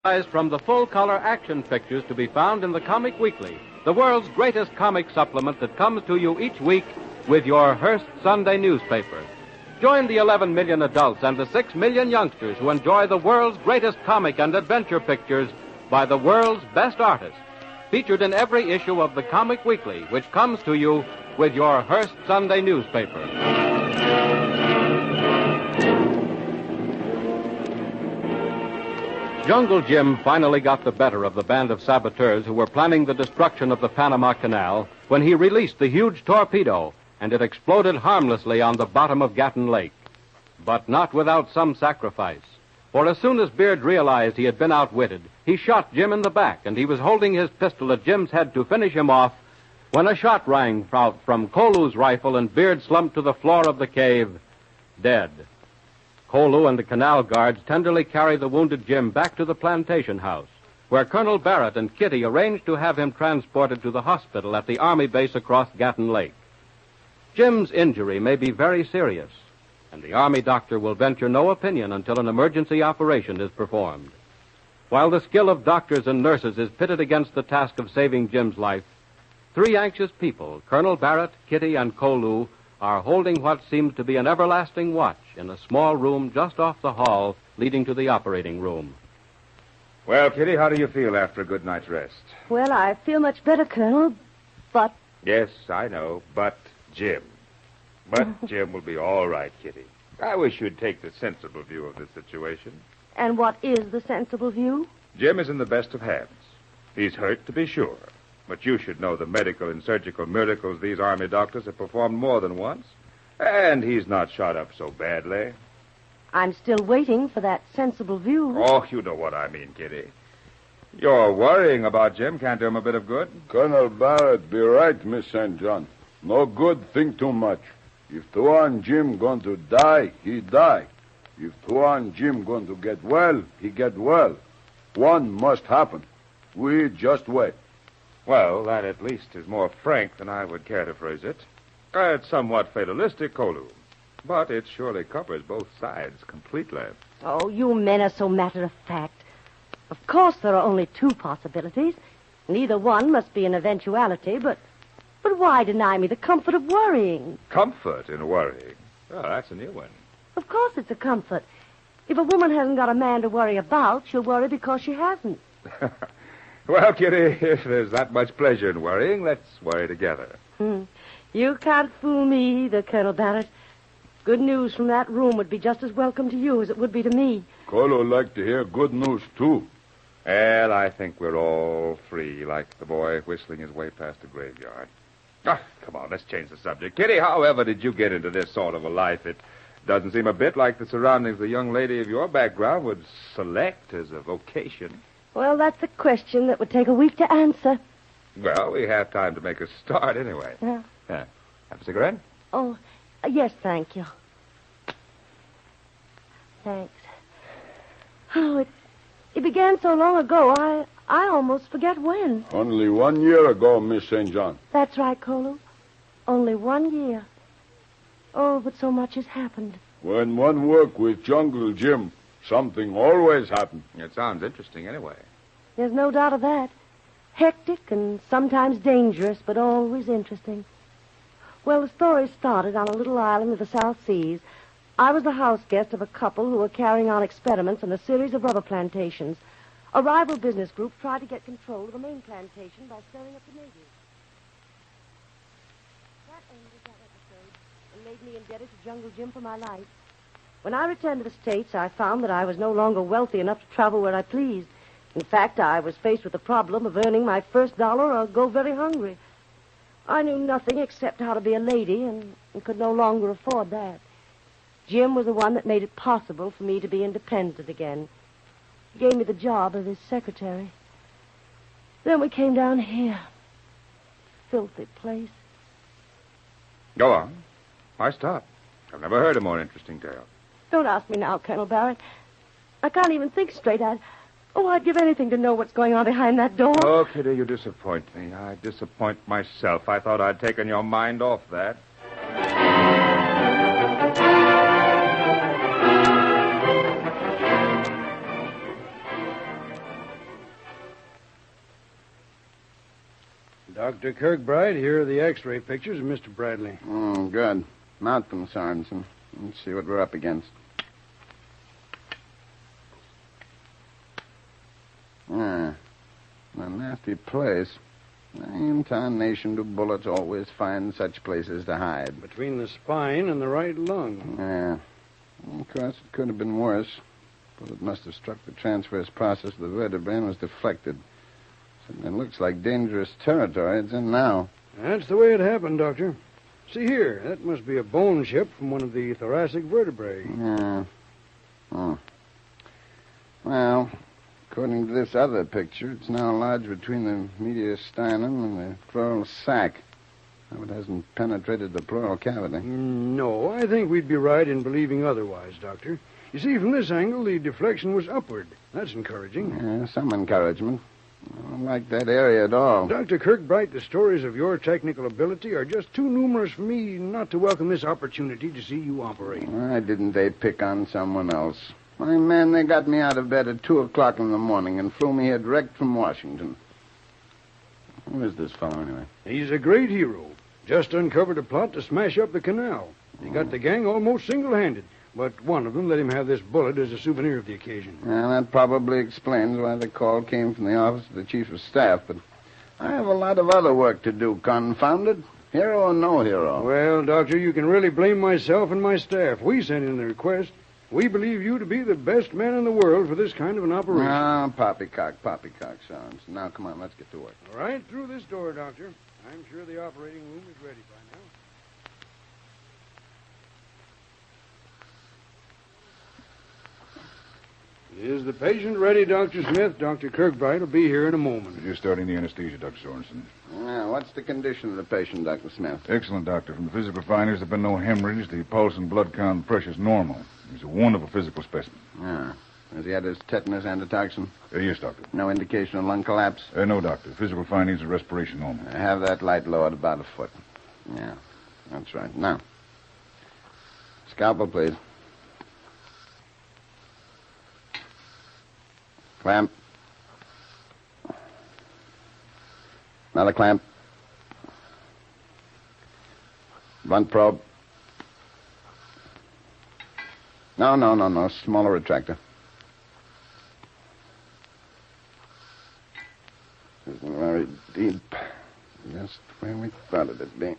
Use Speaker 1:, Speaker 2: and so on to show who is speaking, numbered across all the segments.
Speaker 1: From the full-color action pictures to be found in the Comic Weekly, the world's greatest comic supplement that comes to you each week with your Hearst Sunday newspaper. Join the 11 million adults and the 6 million youngsters who enjoy the world's greatest comic and adventure pictures by the world's best artists, featured in every issue of the Comic Weekly, which comes to you with your Hearst Sunday newspaper. Jungle Jim finally got the better of the band of saboteurs who were planning the destruction of the Panama Canal when he released the huge torpedo, and it exploded harmlessly on the bottom of Gatun Lake. But not without some sacrifice. For as soon as Beard realized he had been outwitted, he shot Jim in the back, and he was holding his pistol at Jim's head to finish him off when a shot rang out from Kolu's rifle and Beard slumped to the floor of the cave, dead. Kolu and the canal guards tenderly carried the wounded Jim back to the plantation house, where Colonel Barrett and Kitty arranged to have him transported to the hospital at the Army base across Gatun Lake. Jim's injury may be very serious, and the Army doctor will venture no opinion until an emergency operation is performed. While the skill of doctors and nurses is pitted against the task of saving Jim's life, 3 anxious people, Colonel Barrett, Kitty, and Kolu, are holding what seems to be an everlasting watch in a small room just off the hall leading to the operating room.
Speaker 2: Well, Kitty, how do you feel after a good night's rest?
Speaker 3: Well, I feel much better, Colonel, but...
Speaker 2: Yes, I know, but Jim. But Jim will be all right, Kitty. I wish you'd take the sensible view of this situation.
Speaker 3: And what is the sensible view?
Speaker 2: Jim is in the best of hands. He's hurt, to be sure. But you should know the medical and surgical miracles these Army doctors have performed more than once. And he's not shot up so badly.
Speaker 3: I'm still waiting for that sensible view.
Speaker 2: Oh, you know what I mean, Kitty. Your worrying about Jim can't do him a bit of good.
Speaker 4: Colonel Barrett be right, Miss St. John. No good think too much. If Tuan Jim going to die, he die. If Tuan Jim going to get well, he get well. One must happen. We just wait.
Speaker 2: Well, that at least is more frank than I would care to phrase it. It's somewhat fatalistic, Kolu. But it surely covers both sides completely.
Speaker 3: Oh, you men are so matter-of-fact. Of course, there are only 2 possibilities. Neither one must be an eventuality, but why deny me the comfort of worrying?
Speaker 2: Comfort in worrying? Oh, that's a new one.
Speaker 3: Of course it's a comfort. If a woman hasn't got a man to worry about, she'll worry because she hasn't.
Speaker 2: Well, Kitty, if there's that much pleasure in worrying, let's worry together.
Speaker 3: You can't fool me either, Colonel Barrett. Good news from that room would be just as welcome to you as it would be to me.
Speaker 4: Kolu like to hear good news, too.
Speaker 2: Well, I think we're all free, like the boy whistling his way past the graveyard. Come on, let's change the subject. Kitty, however did you get into this sort of a life? It doesn't seem a bit like the surroundings a young lady of your background would select as a vocation.
Speaker 3: Well, that's a question that would take a week to answer.
Speaker 2: Well, we have time to make a start anyway.
Speaker 3: Yeah.
Speaker 2: Have a cigarette?
Speaker 3: Oh, yes, thank you. Thanks. Oh, it began so long ago, I almost forget when.
Speaker 4: Only 1 year ago, Miss St. John.
Speaker 3: That's right, Kolu. Only 1 year. Oh, but so much has happened.
Speaker 4: When one work with Jungle Jim, something always happens.
Speaker 2: It sounds interesting anyway.
Speaker 3: There's no doubt of that. Hectic and sometimes dangerous, but always interesting. Well, the story started on a little island of the South Seas. I was the house guest of a couple who were carrying on experiments on a series of rubber plantations. A rival business group tried to get control of the main plantation by stirring up the natives. That ended that episode and made me indebted to Jungle Jim for my life. When I returned to the States, I found that I was no longer wealthy enough to travel where I pleased. In fact, I was faced with the problem of earning my first dollar or go very hungry. I knew nothing except how to be a lady and could no longer afford that. Jim was the one that made it possible for me to be independent again. He gave me the job of his secretary. Then we came down here. Filthy place.
Speaker 2: Go on. Why stop? I've never heard a more interesting tale.
Speaker 3: Don't ask me now, Colonel Barrett. I can't even think straight. I'd give anything to know what's going on behind that door.
Speaker 2: Oh, Kitty, you disappoint me. I disappoint myself. I thought I'd taken your mind off that.
Speaker 5: Dr. Kirkbride, here are the X-ray pictures of Mr. Bradley.
Speaker 6: Good. Mount them, Sorensen. Let's see what we're up against. A nasty place. In tarnation do bullets always find such places to hide?
Speaker 5: Between the spine and the right lung.
Speaker 6: Yeah. Of course, it could have been worse. Bullet must have struck the transverse process of the vertebrae and was deflected. It looks like dangerous territory it's in now.
Speaker 5: That's the way it happened, Doctor. See here, that must be a bone chip from one of the thoracic vertebrae.
Speaker 6: Yeah. Oh. Well, according to this other picture, it's now lodged between the mediastinum and the pleural sac. Now, it hasn't penetrated the pleural cavity.
Speaker 5: No, I think we'd be right in believing otherwise, Doctor. You see, from this angle, the deflection was upward. That's encouraging.
Speaker 6: Yeah, some encouragement. I don't like that area at all.
Speaker 5: Dr. Kirkbride, the stories of your technical ability are just too numerous for me not to welcome this opportunity to see you operate.
Speaker 6: Why didn't they pick on someone else? Why, man, they got me out of bed at 2 o'clock in the morning and flew me here direct from Washington. Who is this fellow, anyway?
Speaker 5: He's a great hero. Just uncovered a plot to smash up the canal. He got the gang almost single-handed. But one of them let him have this bullet as a souvenir of the occasion.
Speaker 6: Well, that probably explains why the call came from the office of the chief of staff. But I have a lot of other work to do, confound it. Hero or no hero.
Speaker 5: Well, Doctor, you can really blame myself and my staff. We sent in the request. We believe you to be the best man in the world for this kind of an operation.
Speaker 6: Ah, poppycock, Sounds. Now, come on, let's get to work.
Speaker 5: All right, through this door, Doctor. I'm sure the operating room is ready by now. Is the patient ready, Dr. Smith? Dr. Kirkbride will be here in a moment.
Speaker 7: You're starting the anesthesia, Dr. Sorensen.
Speaker 6: Now, what's the condition of the patient, Dr. Smith?
Speaker 7: Excellent, Doctor. From the physical findings, there have been no hemorrhage. The pulse and blood count and pressure is normal. He's a wonderful physical specimen.
Speaker 6: Ah. Has he had his tetanus antitoxin?
Speaker 7: Yes, Doctor.
Speaker 6: No indication of lung collapse?
Speaker 7: No, Doctor. Physical findings and respiration normal.
Speaker 6: Have that light lowered about a foot. Yeah, that's right. Now, scalpel, please. Clamp. Another clamp. Blunt probe. No. Smaller retractor. Isn't very deep. Just where we thought it'd be.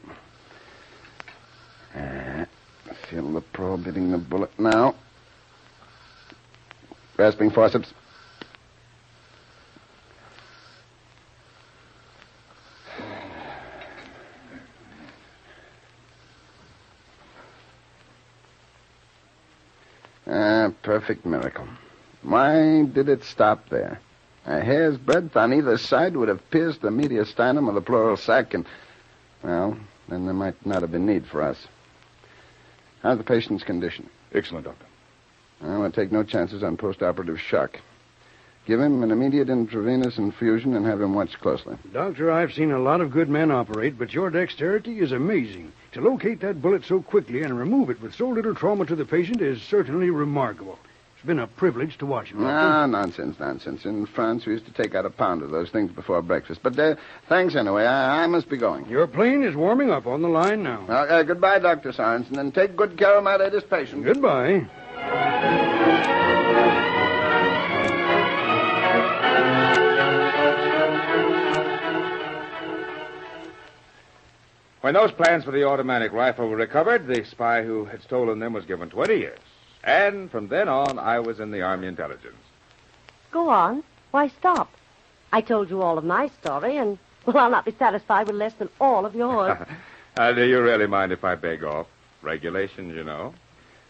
Speaker 6: Feel the probe hitting the bullet now. Grasping forceps. Perfect miracle. Why did it stop there? A hair's breadth on either side would have pierced the mediastinum of the pleural sac and, well, then there might not have been need for us. How's the patient's condition?
Speaker 7: Excellent, Doctor.
Speaker 6: Well, I'll take no chances on post-operative shock. Give him an immediate intravenous infusion and have him watched closely.
Speaker 5: Doctor, I've seen a lot of good men operate, but your dexterity is amazing. To locate that bullet so quickly and remove it with so little trauma to the patient is certainly remarkable. It's been a privilege to watch you, Doctor.
Speaker 6: Ah, nonsense. In France, we used to take out a pound of those things before breakfast. But thanks anyway. I must be going.
Speaker 5: Your plane is warming up on the line now.
Speaker 6: Goodbye, Dr. Sorensen, and take good care of my latest patient.
Speaker 5: Goodbye.
Speaker 2: When those plans for the automatic rifle were recovered, the spy who had stolen them was given 20 years. And from then on, I was in the Army intelligence.
Speaker 3: Go on. Why stop? I told you all of my story, and, well, I'll not be satisfied with less than all of yours.
Speaker 2: Do you really mind if I beg off? Regulations, you know.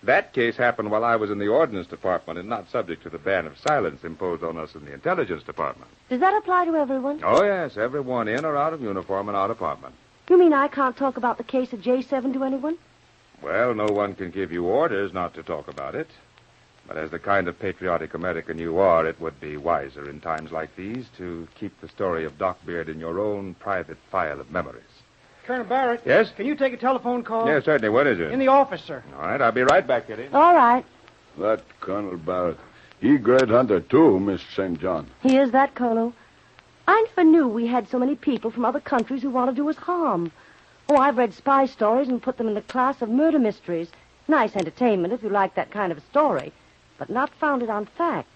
Speaker 2: That case happened while I was in the Ordnance Department and not subject to the ban of silence imposed on us in the Intelligence Department.
Speaker 3: Does that apply to everyone?
Speaker 2: Oh, yes, everyone in or out of uniform and out of apartment.
Speaker 3: You mean I can't talk about the case of J7 to anyone?
Speaker 2: Well, no one can give you orders not to talk about it. But as the kind of patriotic American you are, it would be wiser in times like these to keep the story of Doc Beard in your own private file of memories.
Speaker 8: Colonel Barrett?
Speaker 2: Yes?
Speaker 8: Can you take a telephone call?
Speaker 2: Yes, certainly. What is it?
Speaker 8: In the office, sir.
Speaker 2: All right, I'll be right back, Kitty.
Speaker 3: All right.
Speaker 4: That Colonel Barrett. He great hunter, too, Miss St. John.
Speaker 3: He is that, Colo. I never knew we had so many people from other countries who want to do us harm. Oh, I've read spy stories and put them in the class of murder mysteries. Nice entertainment if you like that kind of a story, but not founded on fact.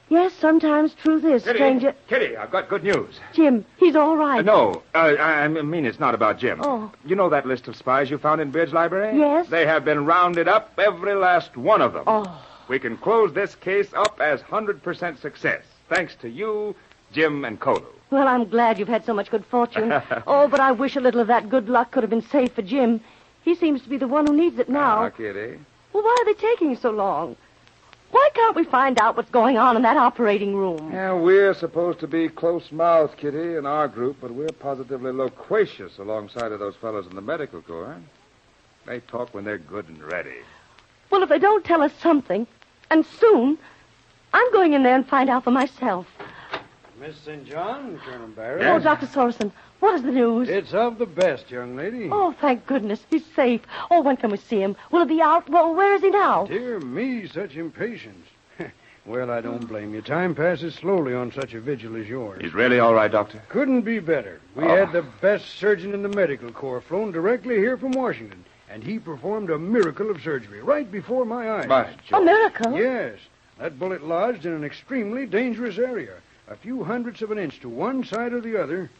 Speaker 3: Yes, sometimes truth is stranger...
Speaker 2: Kitty, I've got good news.
Speaker 3: Jim, he's all right.
Speaker 2: No, I mean it's not about Jim.
Speaker 3: Oh.
Speaker 2: You know that list of spies you found in Beard's library?
Speaker 3: Yes.
Speaker 2: They have been rounded up, every last one of them.
Speaker 3: Oh.
Speaker 2: We can close this case up as 100% success, thanks to you, Jim, and Kolu.
Speaker 3: Well, I'm glad you've had so much good fortune. Oh, but I wish a little of that good luck could have been saved for Jim. He seems to be the one who needs it now.
Speaker 2: Kitty.
Speaker 3: Well, why are they taking so long? Why can't we find out what's going on in that operating room?
Speaker 2: Yeah, we're supposed to be close-mouthed, Kitty, in our group, but we're positively loquacious alongside of those fellows in the medical corps. They talk when they're good and ready.
Speaker 3: Well, if they don't tell us something, and soon, I'm going in there and find out for myself.
Speaker 5: Miss St. John, Colonel Barrett.
Speaker 3: Oh, Dr. Sorson, what is the news?
Speaker 5: It's of the best, young lady.
Speaker 3: Oh, thank goodness. He's safe. Oh, when can we see him? Will he be out? Well, where is he now?
Speaker 5: Dear me, such impatience. Well, I don't blame you. Time passes slowly on such a vigil as yours.
Speaker 2: He's really all right, Doctor?
Speaker 5: Couldn't be better. We had the best surgeon in the medical corps flown directly here from Washington, and he performed a miracle of surgery right before my eyes.
Speaker 2: By
Speaker 3: A miracle?
Speaker 5: Yes. That bullet lodged in an extremely dangerous area. A few hundredths of an inch to one side or the other.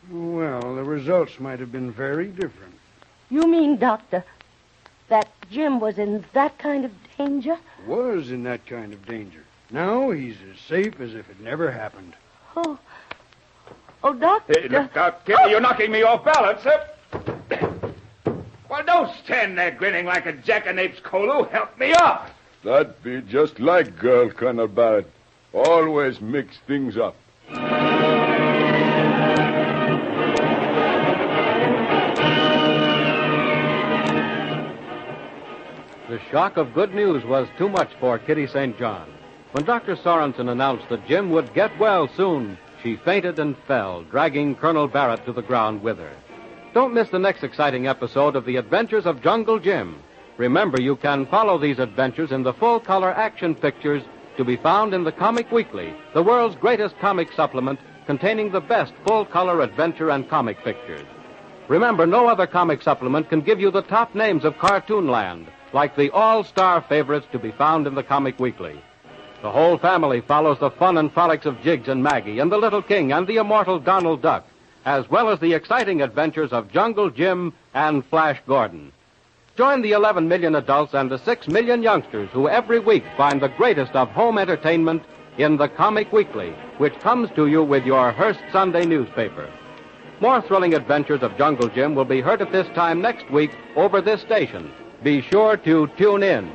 Speaker 5: Well, the results might have been very different.
Speaker 3: You mean, Doctor, that Jim was in that kind of danger?
Speaker 5: Was in that kind of danger. Now he's as safe as if it never happened.
Speaker 3: Oh. Oh, Doctor.
Speaker 2: Hey, look out, Kitty, you're knocking me off balance. Well, don't stand there grinning like a jackanapes, Kolu. Help me up.
Speaker 4: That be just like girl, Colonel Barrett. Always mix things up.
Speaker 1: The shock of good news was too much for Kitty St. John. When Dr. Sorensen announced that Jim would get well soon, she fainted and fell, dragging Colonel Barrett to the ground with her. Don't miss the next exciting episode of The Adventures of Jungle Jim. Remember, you can follow these adventures in the full-color action pictures to be found in the Comic Weekly, the world's greatest comic supplement containing the best full-color adventure and comic pictures. Remember, no other comic supplement can give you the top names of Cartoonland, like the all-star favorites to be found in the Comic Weekly. The whole family follows the fun and frolics of Jiggs and Maggie and the Little King and the immortal Donald Duck, as well as the exciting adventures of Jungle Jim and Flash Gordon. Join the 11 million adults and the 6 million youngsters who every week find the greatest of home entertainment in the Comic Weekly, which comes to you with your Hearst Sunday newspaper. More thrilling adventures of Jungle Jim will be heard at this time next week over this station. Be sure to tune in.